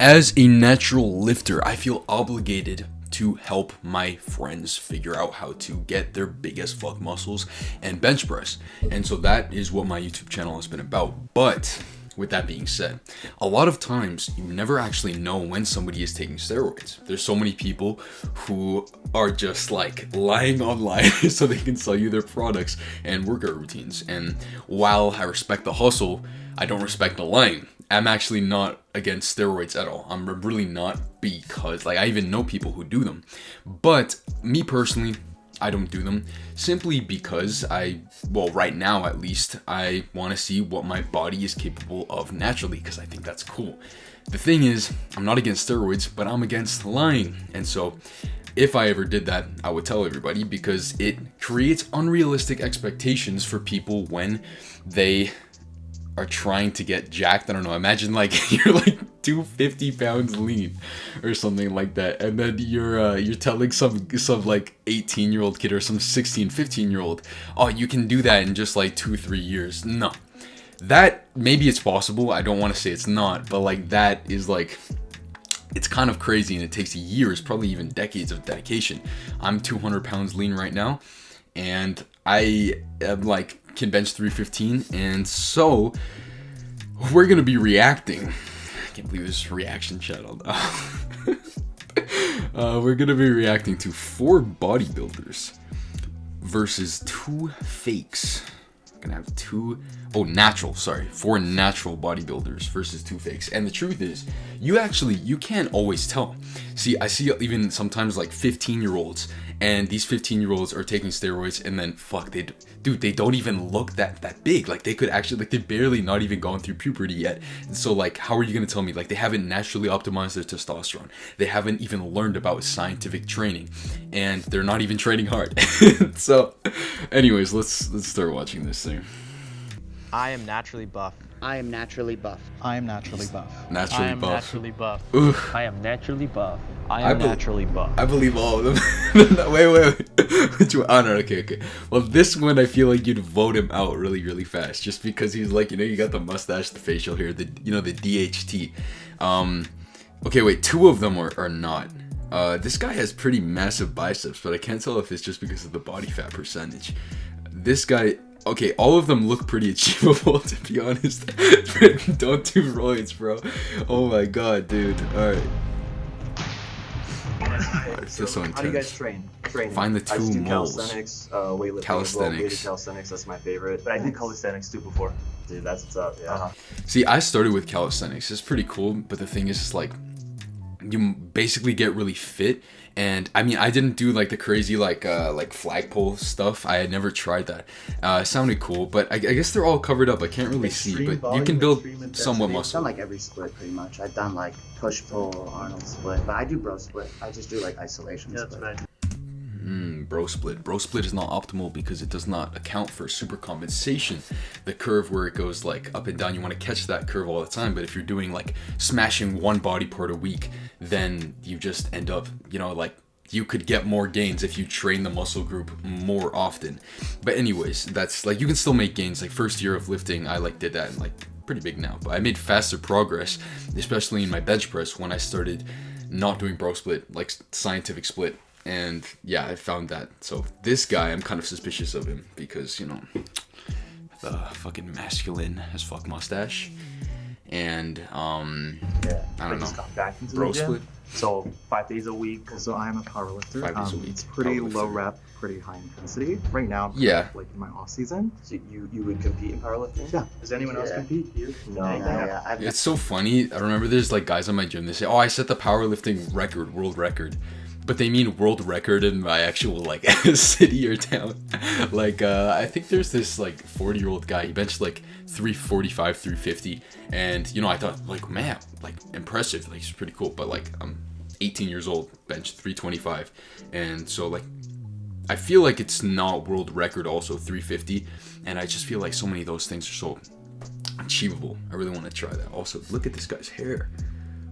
As a natural lifter, I feel obligated to help my friends figure out how to get their big as fuck muscles and bench press. And so that is what my YouTube channel has been about. But with that being said, a lot of times you never actually know when somebody is taking steroids. There's so many people who are just like lying online so they can sell you their products and workout routines. And while I respect the hustle, I don't respect the lying. I'm actually not against steroids at all. I'm really not, because like I even know people who do them. But me personally, I don't do them simply because right now at least, I want to see what my body is capable of naturally, because I think that's cool. The thing is, I'm not against steroids, but I'm against lying. And so if I ever did that, I would tell everybody, because it creates unrealistic expectations for people when they are trying to get jacked. I don't know, imagine like you're like 250 pounds lean or something like that, and then you're telling some like 18-year-old kid or some 15-year-old, oh, you can do that in just like 2-3 years. No, that maybe it's possible, I don't want to say it's not, but like that is like, it's kind of crazy, and it takes years, probably even decades of dedication. I'm 200 pounds lean right now, and I am like can bench 315, and so we're gonna be reacting. I can't believe this reaction channel now. We're gonna be reacting to 4 bodybuilders versus 2 fakes. Gonna have 4 natural bodybuilders versus 2 fakes. And the truth is, you can't always tell. See, I see even sometimes like 15-year-olds, and these 15-year-olds are taking steroids, and then they don't even look that big. Like they could actually, like, they're barely not even gone through puberty yet. And so like, how are you gonna tell me like they haven't naturally optimized their testosterone? They haven't even learned about scientific training, and they're not even training hard. So anyways, let's start watching this thing. I am naturally buff. I am naturally buff. I am naturally buff. I am naturally buff. Oof. I am naturally buff. I am naturally buff. I believe all of them. Wait. Which one? Oh, no, okay. Well, this one, I feel like you'd vote him out really fast, just because he's like, you got the mustache, the facial hair, the DHT. Okay, wait, 2 of them are not. This guy has pretty massive biceps, but I can't tell if it's just because of the body fat percentage. This guy, okay, all of them look pretty achievable, to be honest. Don't do roids, bro. Oh my god, dude. Alright. It's just so intense. How do you guys train? Find the 2 moles. Calisthenics, weightlifting, Calisthenics. Calisthenics, that's my favorite. But I did calisthenics too before. Dude, that's what's up, yeah. See, I started with calisthenics. It's pretty cool, but the thing is, it's like, you basically get really fit. And I mean, I didn't do like the crazy like flagpole stuff. I had never tried that. It sounded cool, but I guess they're all covered up. I can't really see, but you can build somewhat I've muscle. done like every split pretty much. I've done like push pull, Arnold split, but I do bro split. I just do like isolation split. That's right. Bro split is not optimal because it does not account for super compensation, the curve where it goes like up and down. You want to catch that curve all the time, but if you're doing like smashing one body part a week, then you just end up, like, you could get more gains if you train the muscle group more often. But anyways, that's like, you can still make gains. Like first year of lifting, I like did that, and like pretty big now, but I made faster progress, especially in my bench press when I started not doing bro split, like scientific split. And yeah, I found that. So this guy, I'm kind of suspicious of him because, the fucking masculine as fuck mustache. And I don't know, Got back into bro the gym. split. So 5 days a week. So I am a power lifter. 5 days a week. It's pretty Powerlifter. low rep, pretty high intensity. Right now, I'm Yeah. like in my off season. So you would compete in powerlifting? Yeah. Does anyone else Yeah. compete here? No. Yeah. It's so funny. I remember there's like guys on my gym, they say, oh, I set the powerlifting record, world record. But they mean world record in my actual like city or town. Like I think there's this like 40-year-old guy, he benched like 345, 350, and I thought like, man, like impressive, like it's pretty cool. But like I'm 18 years old, bench 325, and so like I feel like it's not world record also 350, and I just feel like so many of those things are so achievable. I really want to try that. Also, look at this guy's hair.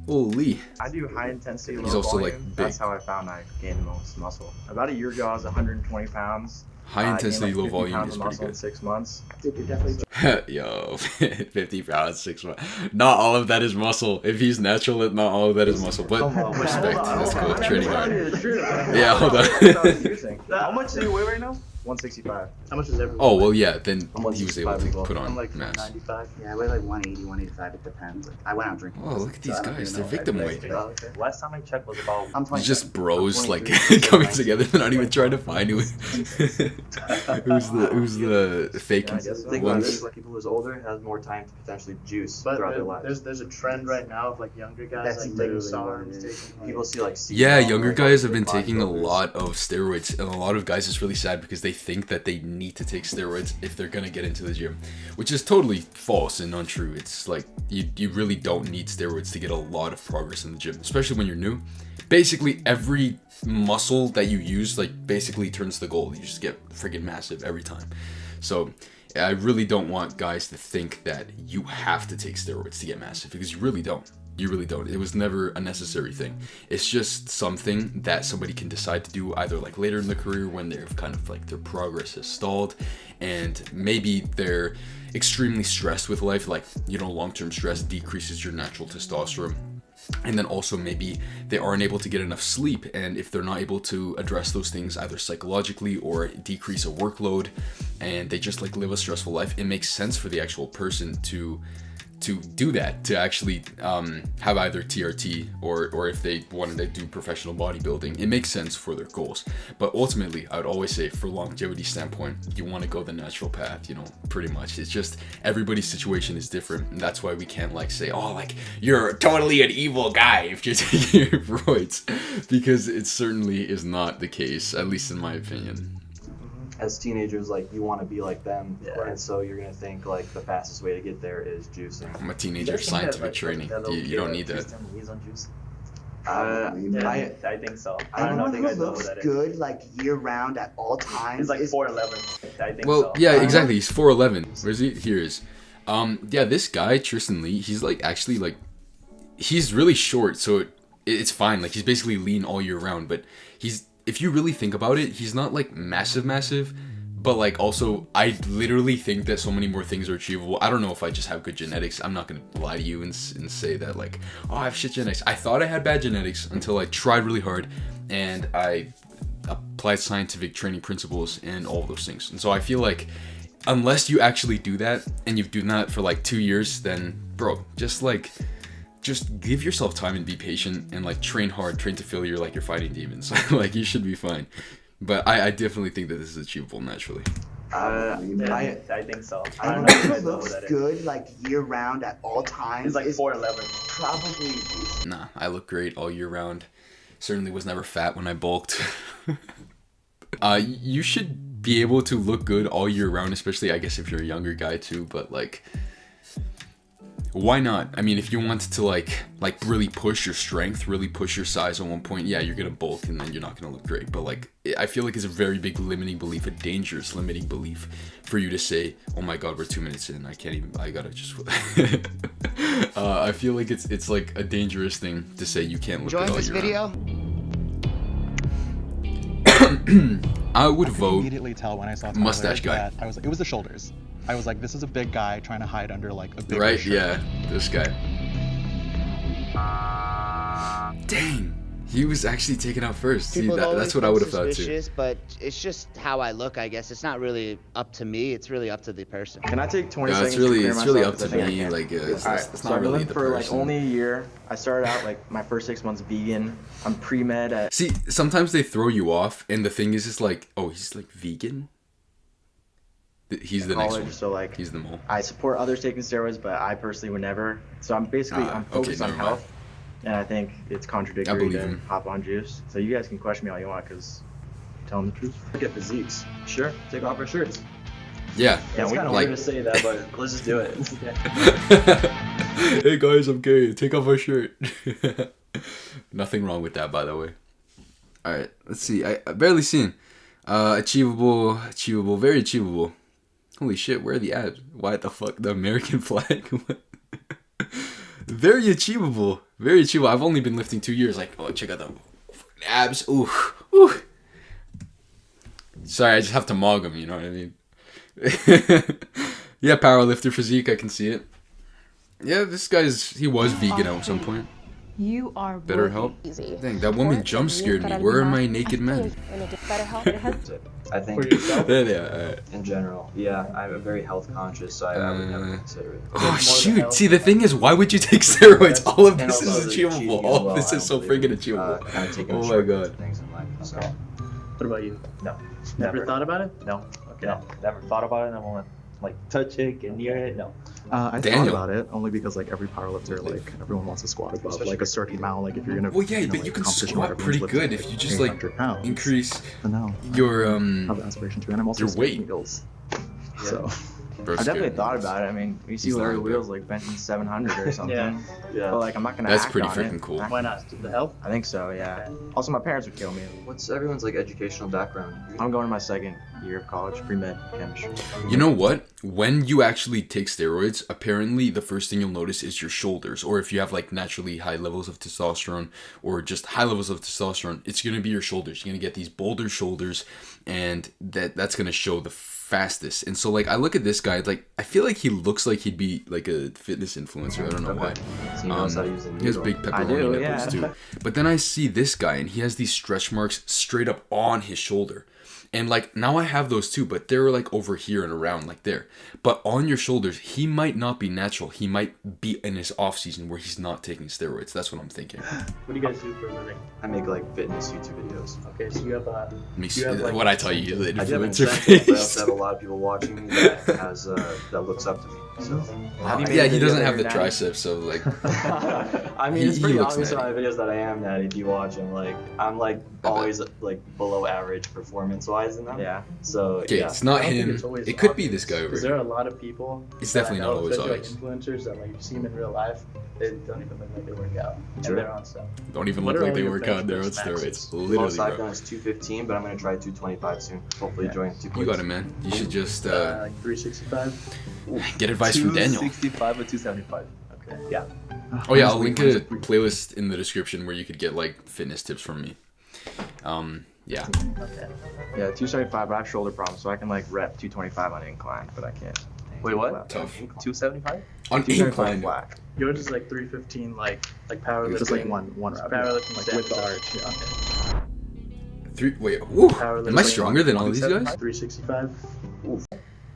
Holy. I do high intensity, low He's also, volume. like, big. That's how I found I gained the most muscle. About a year ago, I was 120 pounds. High intensity, low volume is pretty muscle in good. 6 months. Dude, you're definitely Yo, 50 pounds, 6 months. Not all of that is muscle. If he's natural, not all of that is muscle. But respect. That's cool. Training hard. Yeah, hold on. How much do you weigh right now? 165. How much is everyone? Oh, well, yeah, then I'm he was able 165 to as well. put I'm on like mass. 95. Yeah, I weigh like 180, 185. It depends. Like, I went out drinking. Oh, look at these so I don't guys. even They're know. victim weight. Last time I checked was about. I'm It's 27. just bros like 23, coming 19. together. They're not even trying to find who's the fake Yeah, I guess so. Think about ones. this, like people who's older has more time to potentially juice But throughout their lives. there's a trend right now of like younger guys That's like taking literally what SARMs, it is. taking like, People see like Yeah, CBD, younger like, guys have big been taking a bodybuilders. lot of steroids, and a lot of guys it's really sad because they think that they need to take steroids if they're gonna get into the gym, which is totally false and untrue. It's like you really don't need steroids to get a lot of progress in the gym, especially when you're new. Basically, every muscle that you use like basically turns the goal. You just get freaking massive every time. So I really don't want guys to think that you have to take steroids to get massive, because you really don't. You really don't. It was never a necessary thing. It's just something that somebody can decide to do either like later in the career when they're kind of like their progress has stalled and maybe they're extremely stressed with life, like, you know, long-term stress decreases your natural testosterone. And then also maybe they aren't able to get enough sleep, and if they're not able to address those things either psychologically or decrease a workload, and they just like live a stressful life, it makes sense for the actual person to do that, to actually have either TRT or if they wanted to do professional bodybuilding, it makes sense for their goals. But ultimately, I would always say for longevity standpoint, you want to go the natural path, you know, pretty much. It's just everybody's situation is different, and that's why we can't like say, oh, like you're totally an evil guy if you're taking your steroids, because it certainly is not the case, at least in my opinion. As teenagers, like you want to be like them, Yeah. and so you're gonna think like the fastest way to get there is juicing. I'm a teenager, scientific training. You don't need that. I think so. I don't know. I Anyone think I who know looks what that is. good like year round at all times He's like is 4'11". I think Well, so. yeah, exactly. He's 4'11". Where's he? Here he is. Yeah, this guy, Tristan Lee, he's like actually like, he's really short, so it's fine. Like he's basically lean all year round, but he's, if you really think about it, he's not like massive, but like also I literally think that so many more things are achievable. I don't know if I just have good genetics. I'm not gonna lie to you and say that like, oh, I have shit genetics. I thought I had bad genetics until I tried really hard and I applied scientific training principles and all of those things. And so I feel like unless you actually do that and you've done that for like 2 years, then bro, just give yourself time and be patient and like train hard, train to failure like you're fighting demons. Like you should be fine. But I definitely think that this is achievable naturally. I think so. I don't Anyone know. I who think I know looks what that is. good like year round at all times He's like is 4'11". probably Nah, I look great all year round. Certainly was never fat when I bulked. You should be able to look good all year round, especially I guess if you're a younger guy too, but like, why not? I mean, if you want to like really push your strength, really push your size at one point, yeah, you're gonna bulk and then you're not gonna look great. But like, I feel like it's a very big limiting belief, a dangerous limiting belief for you to say, oh my god, we're 2 minutes in, I gotta just I feel like it's like a dangerous thing to say you can't look good all year round. I would vote Immediately tell when I saw Tyler mustache guy. that it was the shoulders. I was like, this is a big guy trying to hide under like a big Right? shirt. Yeah, this guy. Dang, he was actually taken out first. See, People have that's always what I been would have thought too. suspicious, but it's just how I look, I guess. It's not really up to me. It's really up to the person. Can I take 20 Yeah, seconds it's really to clear up myself? to 'Cause I think I me. can. Like, it's Alright, not I've been really living the for person. like only a year. I started out like my first 6 months vegan. I'm pre-med at. See, sometimes they throw you off, and the thing is, it's like, oh, he's like vegan. He's the next college, one. so like He's the mole. I support others taking steroids, but I personally would never. So I'm basically I'm focused on never mind. health, and I think it's I contradictory believe to him. hop on juice. So you guys can question me all you want, cause I'm telling the truth. Look at physiques. Sure, take off our shirts. Yeah. Yeah, It's we kind of like- weird to say that, but let's just do it. Hey guys, I'm gay. Take off our shirt. Nothing wrong with that, by the way. All right, let's see. I barely seen. Achievable, very achievable. Holy shit, where are the ads? Why the fuck? The American flag? Very achievable. Very achievable. I've only been lifting 2 years. Like, oh, check out the abs. Ooh. Ooh. Sorry, I just have to mog them, you know what I mean? Yeah, powerlifter physique, I can see it. Yeah, this he was vegan at some point. You are Better help. easy. Dang, that woman jump scared me. Where are my naked men? I think For yourself? Yeah. in general, yeah, I'm very health conscious, so I would never consider it. Oh shoot! See, the thing is, why would you take steroids? All of And this also is the achievable. cheating as All well, of this I is so don't believe friggin' in, achievable. kind of taking Oh a my shortcut to god. things in life. So. What about you? No. Never thought about it? No. Okay. No. Never thought about it. I won't like touch it, get near it. No. I Daniel. thought about it only because like every powerlifter, like everyone wants to squat above like a certain amount. Like if you're gonna, Well, yeah, but like, you can competition squat where pretty everyone's good lifting, if you just like 800 pounds. increase But no, your I have the aspiration to, and I'm also your scared of weight. needles. So Bro, I definitely scared. thought about it. I mean, you see He's Larry lying, Wheels bro. like benching 700 or something. Yeah. But like, I'm not gonna. That's act pretty on freaking it. cool. Why not? The health? I think so. Yeah. Also, my parents would kill me. What's everyone's like educational background? I'm going to my second year of college, pre-med chemistry. You know what? When you actually take steroids, apparently the first thing you'll notice is your shoulders. Or if you have like naturally high levels of testosterone or just high levels of testosterone, it's going to be your shoulders. You're going to get these bolder shoulders, and that's going to show the fastest. And so like I look at this guy, like I feel like he looks like he'd be like a fitness influencer. I don't know why. So he knows how to use the He has needle. big I pepperoni do, nipples yeah. too. But then I see this guy and he has these stretch marks straight up on his shoulder. And like now I have those too, but they're like over here and around like there. But on your shoulders, he might not be natural. He might be in his off season where he's not taking steroids. That's what I'm thinking. What do you guys do for a living? I make like fitness YouTube videos. Okay, so you have Makes, have, like, what I tell you, the I do have an influencer incentive, but I face. also have a lot of people watching me that has that looks up to me. So Have you made Yeah, a he video doesn't that have the you're not- triceps, so like I mean, it's He pretty looks obvious in my natty. videos that I am natty if you watch them. Like I'm like bet. always like below average performance wise in them. Yeah. So okay, yeah. it's not I don't think him. it's always It could be obvious, this guy over Because here. there are a lot of people. It's that I definitely know, not always especially, obvious. Like influencers that like you see them in real life, they don't even look like they work out, True. and they're on stuff. Don't even What look are like all they your work out. They're on bench press steroids. maxes? The most Literally, I've bro. done is 215, but I'm gonna try 225 soon. Hopefully join 2. You got it, man. You should just Like 365. get advice from Daniel. 265 or 275. Okay. Yeah. Oh yeah, I'll link a playlist in the description where you could get like fitness tips from me. Yeah. Okay. Yeah, 275, but I have shoulder problems, so I can like rep 225 on incline, but I can't. Wait, what? Tough. 275? On 275 incline. flat. Yours is like 315, like powerlifting. just like one rep, Powerlifting like with the arch. Yeah. Wait, woo. Powerlifting. Am I stronger than all these guys? 365.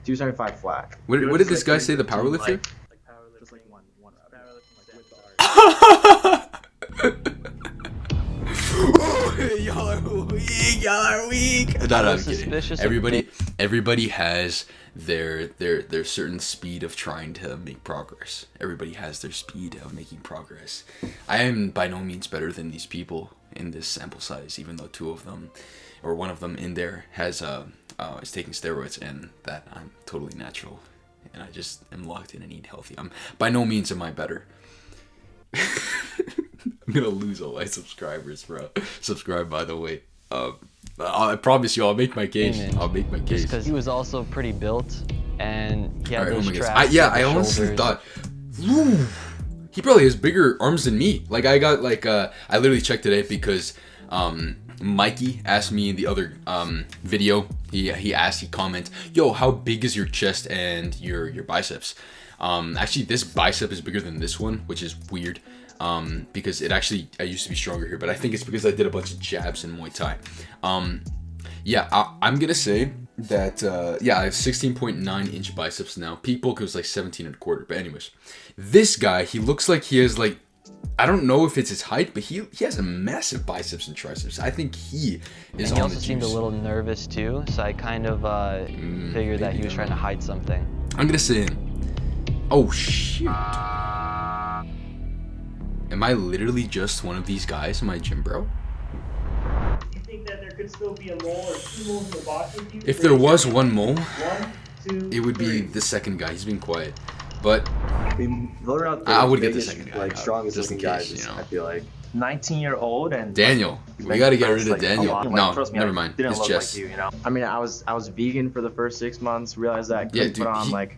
275 flat. What Yours did is this like guy say? The 315, powerlifter? Like powerlifting. Just like one rep. Powerlifting like with the arch. Y'all are weak. Y'all are weak. No, I'm kidding. suspicious of Everybody has their certain speed of trying to make progress. Everybody has their speed of making progress. I am by no means better than these people in this sample size, even though two of them, or one of them in there has is taking steroids, and that I'm totally natural, and I just am locked in and eat healthy. By no means am I better. I'm gonna lose all my subscribers, bro. Subscribe, by the way. I promise you, I'll make my case. Amen. I'll make my case. Because he was also pretty built, and he had Alright, oh those my goodness. traps. I honestly thought, woo, he probably has bigger arms than me. Like I got like I literally checked today because Mikey asked me in the other video. He commented, "Yo, how big is your chest and your biceps?" Actually, this bicep is bigger than this one, which is weird. Because I used to be stronger here, but I think it's because I did a bunch of jabs in Muay Thai. I'm gonna say that I have 16.9 inch biceps now. Peak bulk was like 17 and a quarter. But anyways, this guy, he looks like he has like, I don't know if it's his height, but he has a massive biceps and triceps. I think he is And he on also the seemed a juice. little nervous too, so I kind of figured that he was trying to hide something. I'm gonna say, oh shoot. Am I literally just one of these guys in my gym, bro? You think that there could still be a mole or two moles in the box with you? If there was one mole, 1, 2, it would be 3. the second guy. He's been quiet. But Vote around I would get the biggest, second guy, like strongest just in looking case, guys. you know. I feel like 19-year-old and Daniel, we gotta get rid of like, Daniel. a lot. No, Trust me, never I mind. Didn't It's look just like you know. I mean, I was vegan for the first 6 months. Realized that I Yeah, couldn't dude, put on like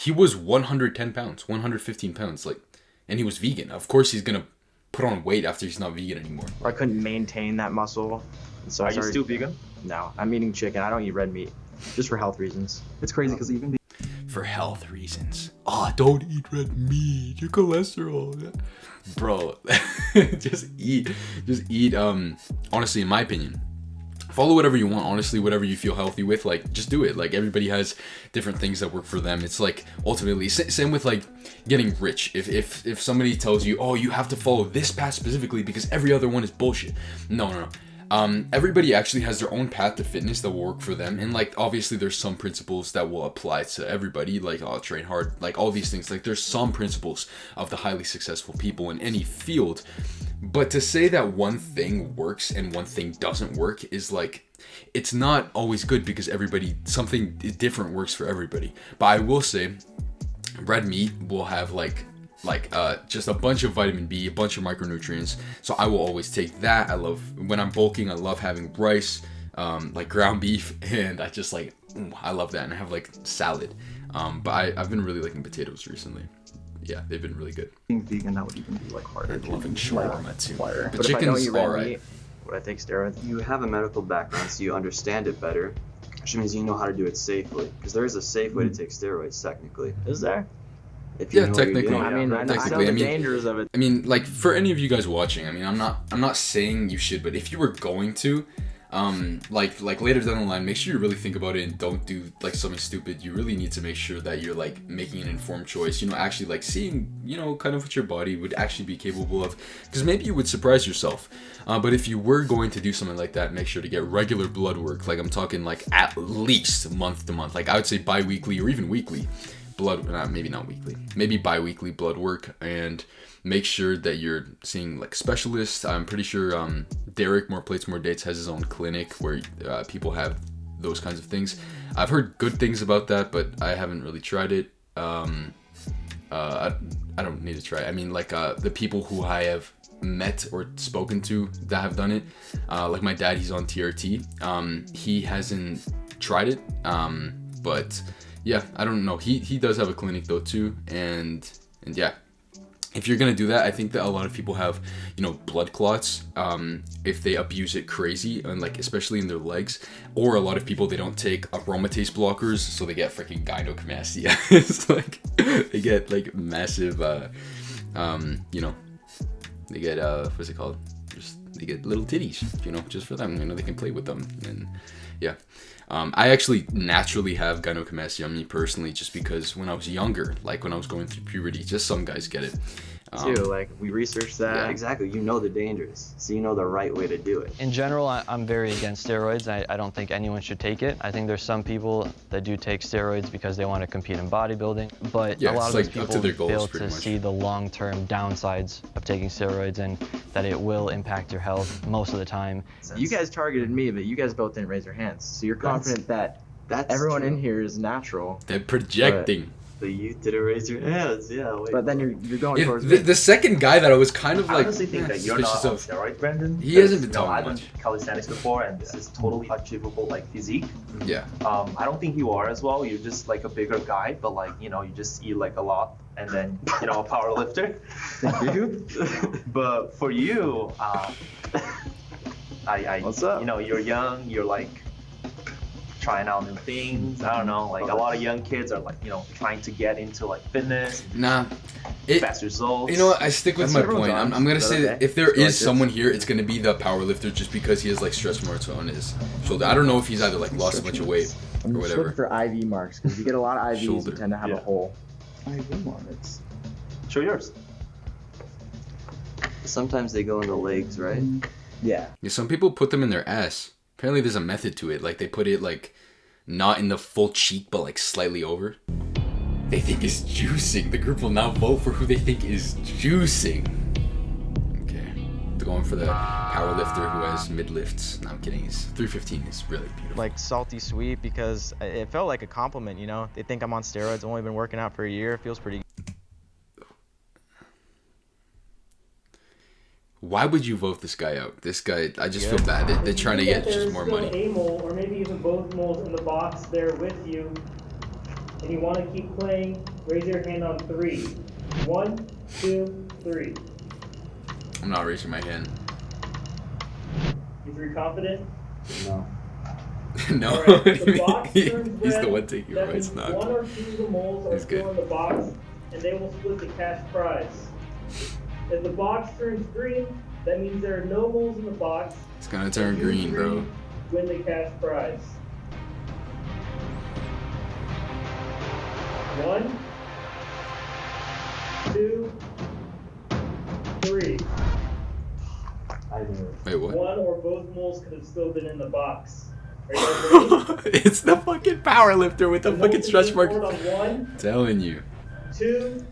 he was 110 pounds, 115 pounds, like, and he was vegan. Of course he's gonna put on weight after he's not vegan anymore. I couldn't maintain that muscle. So Are you still vegan? No, I'm eating chicken. I don't eat red meat, just for health reasons. It's crazy because even For health reasons. Oh, don't eat red meat, your cholesterol. Bro, just eat, honestly, in my opinion, follow whatever you want, honestly, whatever you feel healthy with, like, just do it. Like, everybody has different things that work for them. It's like, ultimately, same with, like, getting rich. If somebody tells you, oh, you have to follow this path specifically because every other one is bullshit. No. Everybody actually has their own path to fitness that will work for them, and like obviously there's some principles that will apply to everybody, like train hard, like all these things. Like there's some principles of the highly successful people in any field, but to say that one thing works and one thing doesn't work is like, it's not always good because something different works for everybody. But I will say red meat will have just a bunch of vitamin B, a bunch of micronutrients. So I will always take that. I love, when I'm bulking, I love having rice, like ground beef, and I just like, I love that. And I have like salad. But I've been really liking potatoes recently. Yeah, they've been really good. being vegan, that would even be like harder. And loving shawarma too. But The if I don't chicken's eat red alright. meat, would I take steroids? You have a medical background, so you understand it better, which means you know how to do it safely. Because there is a safe way to take steroids, technically. Is there? If you Yeah, know what you're technically. doing. I mean, I know Technically, the I mean- dangers of it. I mean, like, for any of you guys watching, I mean, I'm not saying you should, but if you were going to, like later down the line, make sure you really think about it and don't do like something stupid. You really need to make sure that you're like making an informed choice, you know, actually like seeing, you know, kind of what your body would actually be capable of, because maybe you would surprise yourself. But if you were going to do something like that, make sure to get regular blood work. Like, I'm talking like at least month to month, like I would say bi-weekly or even weekly blood, maybe not weekly, maybe bi-weekly blood work, and make sure that you're seeing like specialists. I'm pretty sure Derek, More Plates, More Dates, has his own clinic where people have those kinds of things. I've heard good things about that, but I haven't really tried it. I don't need to try it. I mean, like the people who I have met or spoken to that have done it, like my dad, he's on TRT. He hasn't tried it, but yeah, I don't know. He does have a clinic though too, and yeah. If you're gonna do that, I think that a lot of people have, you know, blood clots if they abuse it crazy, and like especially in their legs. Or a lot of people, they don't take aromatase blockers, so they get freaking gynecomastia. It's like they get like massive, you know, they get what's it called? They get little titties, you know, just for them. You know, they can play with them, and yeah. I actually naturally have gynecomastia, me personally, just because when I was younger, like when I was going through puberty, just some guys get it. Too, like we researched that. Yeah, exactly. You know the dangers, so you know the right way to do it. In general, I'm very against steroids. I don't think anyone should take it. I think there's some people that do take steroids because they want to compete in bodybuilding, but Yeah, a lot it's of those like up people to their goals, fail pretty to much. see the long-term downsides of taking steroids and that it will impact your health most of the time. You guys targeted me, but you guys both didn't raise your hands. So you're confident that That's everyone true. in here is natural. They're projecting. But you didn't raise your hands, yeah. Wait, But then you're going Yeah, towards me. the second guy that I was kind of I like honestly think that you're not on suspicious of. steroids, Brandon. He hasn't been because, you know, talking I've done much. calisthenics before, and this is totally achievable, like physique. Yeah. I don't think you are as well. You're just like a bigger guy, but like, you know, you just eat like a lot, and then, you know, a power lifter. Thank you. But for you, What's up? You know, you're young. You're like trying out new things. I don't know. Like a lot of young kids are like, you know, trying to get into like fitness, Nah. fast results. You know what? I stick with That's my what everyone's point. on. I'm gonna Is say that that okay? if there Go like is this. someone here, it's gonna be the power lifter, just because he has like stress marks on his shoulder. I don't know if he's either like lost a bunch of weight or I'm just whatever. looking for IV marks because if you get a lot of IVs, Shoulder. you tend to have Yeah. a hole. Show yours. Sometimes they go in the legs, right? Yeah. Yeah, some people put them in their ass. Apparently, there's a method to it. Like they put it like not in the full cheek, but like slightly over. They think is juicing. The group will now vote for who they think is juicing. Okay, they're going for the power lifter who has mid lifts. No, I'm kidding. His 315 is really beautiful. Like salty sweet because it felt like a compliment, you know? They think I'm on steroids. I've only been working out for a year. It feels pretty good. Why would you vote this guy out? This guy, I just feel bad. They're trying to get just more money. There's still a mole, or maybe even both moles in the box there with you. and you want to keep playing, raise your hand on 3. 1, 2, 3. I'm not raising my hand. You 3 confident? No. No. Alright, the box He's turns the red. one taking That rights means now. 1 or 2 of the moles are He's still good. in the box, and they will split the cash prize. If the box turns green, that means there are no moles in the box. It's gonna turn You green, bro. Win the cash prize. 1, 2, 3. I knew it. Wait, what? 1 or both moles could have still been in the box. Are you guys ready? It's the fucking power lifter with the fucking stretch marks. On 1, Telling you. 2,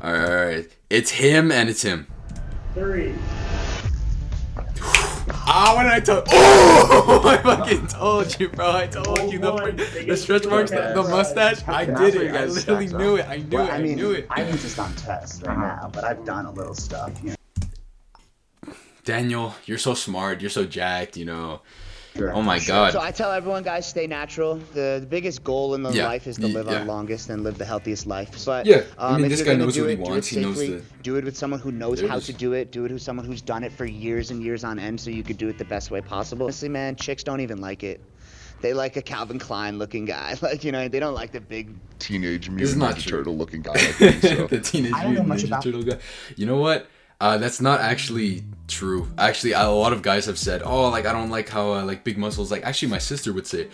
Alright. It's him and it's him. 3. Ah, what did I tell? Oh, I fucking told you, bro. I told you the stretch marks, the mustache. I did it. I literally knew it. I knew it. I knew it. I'm just on test right now, but I've done a little stuff. You know. Daniel, you're so smart. You're so jacked. You know. Sure. Oh my God. So I tell everyone, guys, stay natural. The biggest goal in life is to live our longest and live the healthiest life. But yeah, I mean, if this you're guy gonna knows do what he it, do wants. it He knows safely. the. Do it with someone who knows There it how is. to do it. Do it with someone who's done it for years and years on end, so you could do it the best way possible. Honestly, man, chicks don't even like it. They like a Calvin Klein looking guy. Like, you know, they don't like the big Teenage It's Mutant not Ninja true. Turtle looking guy. I think so. The Teenage I don't know Mutant much Ninja about- Turtle guy. You know what? That's not actually true. Actually, a lot of guys have said, "Oh, like I don't like how like big muscles." Like actually, my sister would say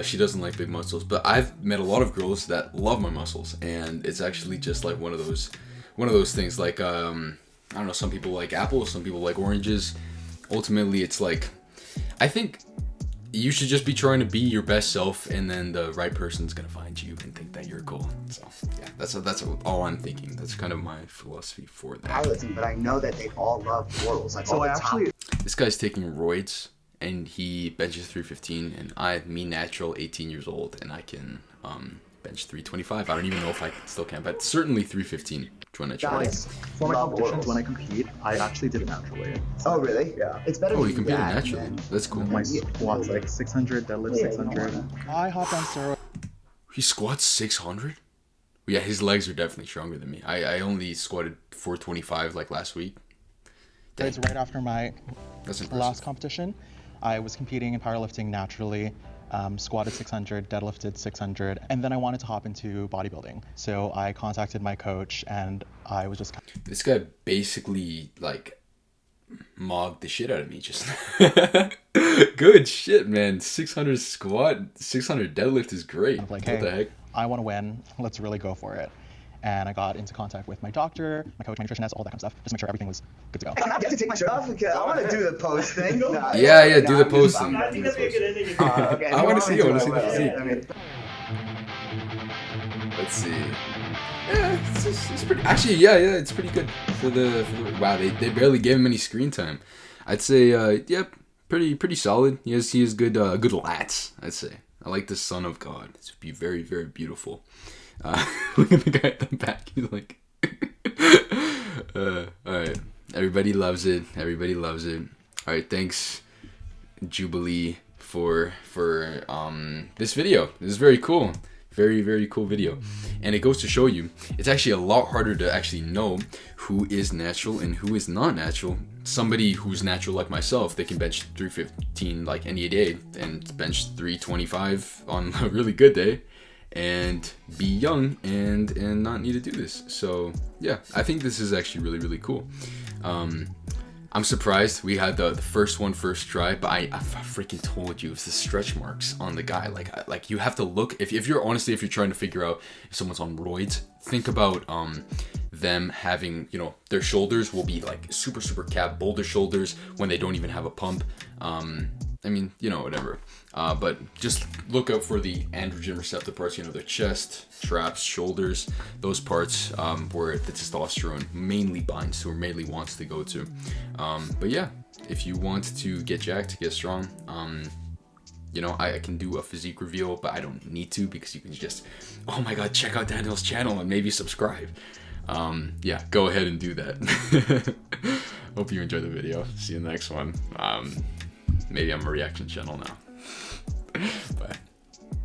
she doesn't like big muscles. But I've met a lot of girls that love my muscles, and it's actually just like one of those things. Like I don't know. Some people like apples. Some people like oranges. Ultimately, it's like I think you should just be trying to be your best self, and then the right person's gonna find you and think that you're cool. So yeah, that's all I'm thinking. That's kind of my philosophy for that. Powerlifting, but I know that they all love morals. Like So all I the top actually This guy's taking roids, and he benches 315, and me natural 18 years old, and I can bench 325. I don't even know if I still can, but certainly 315. Join a try. guys for my love competitions orals. when I compete, I actually did it naturally. Oh really? Yeah. It's better. Oh, to you do competed that naturally. than- That's cool. My squats like 600, deadlift Yeah, you don't 600. wanna- I hopped on steroids. He squats 600. Yeah, his legs are definitely stronger than me. I only squatted 425 like last week. Dang, It's right after my that's impressive. last competition. I was competing in powerlifting naturally, squatted 600, deadlifted 600, and then I wanted to hop into bodybuilding. So I contacted my coach, and I was just This guy basically like mogged the shit out of me just. Good shit, man. 600 squat, 600 deadlift is great. kind of like, What the hey, heck? I want to win. Let's really go for it. And I got into contact with my doctor, my coach, my nutritionist, all that kind of stuff, just to make sure everything was good to go. I'm not going to take my shirt off because I want to do the post thing. Yeah, do the post thing. I think that'd be a good ending. Okay, I wanna see it, I wanna see the Yeah, physique. I mean, Let's see. Yeah, it's pretty. Actually, yeah, it's pretty good for the wow. They barely gave him any screen time. I'd say, yeah, pretty solid. He has good good lats. I'd say. I like the Son of God. It's very very beautiful. Look at the guy at the back. He's like, all right. Everybody loves it. Everybody loves it. All right. Thanks, Jubilee, for this video. This is very cool. Very, very cool video. And it goes to show you, it's actually a lot harder to actually know who is natural and who is not natural. Somebody who's natural like myself, they can bench 315 like any day and bench 325 on a really good day and be young and not need to do this. So yeah, I think this is actually really, really cool. I'm surprised we had the first one first try, but I freaking told you it's the stretch marks on the guy. Like you have to look if you're trying to figure out if someone's on roids, think about them having, you know, their shoulders will be like super capped, boulder shoulders when they don't even have a pump. I mean, you know, whatever. But just look out for the androgen receptor parts, you know, their chest, traps, shoulders, those parts where the testosterone mainly binds to or mainly wants to go to. But yeah, if you want to get jacked, get strong, you know, I can do a physique reveal, but I don't need to because you can just, oh my God, check out Daniel's channel and maybe subscribe. Yeah, go ahead and do that. Hope you enjoyed the video. See you in the next one. Maybe I'm a reaction channel now. Bye.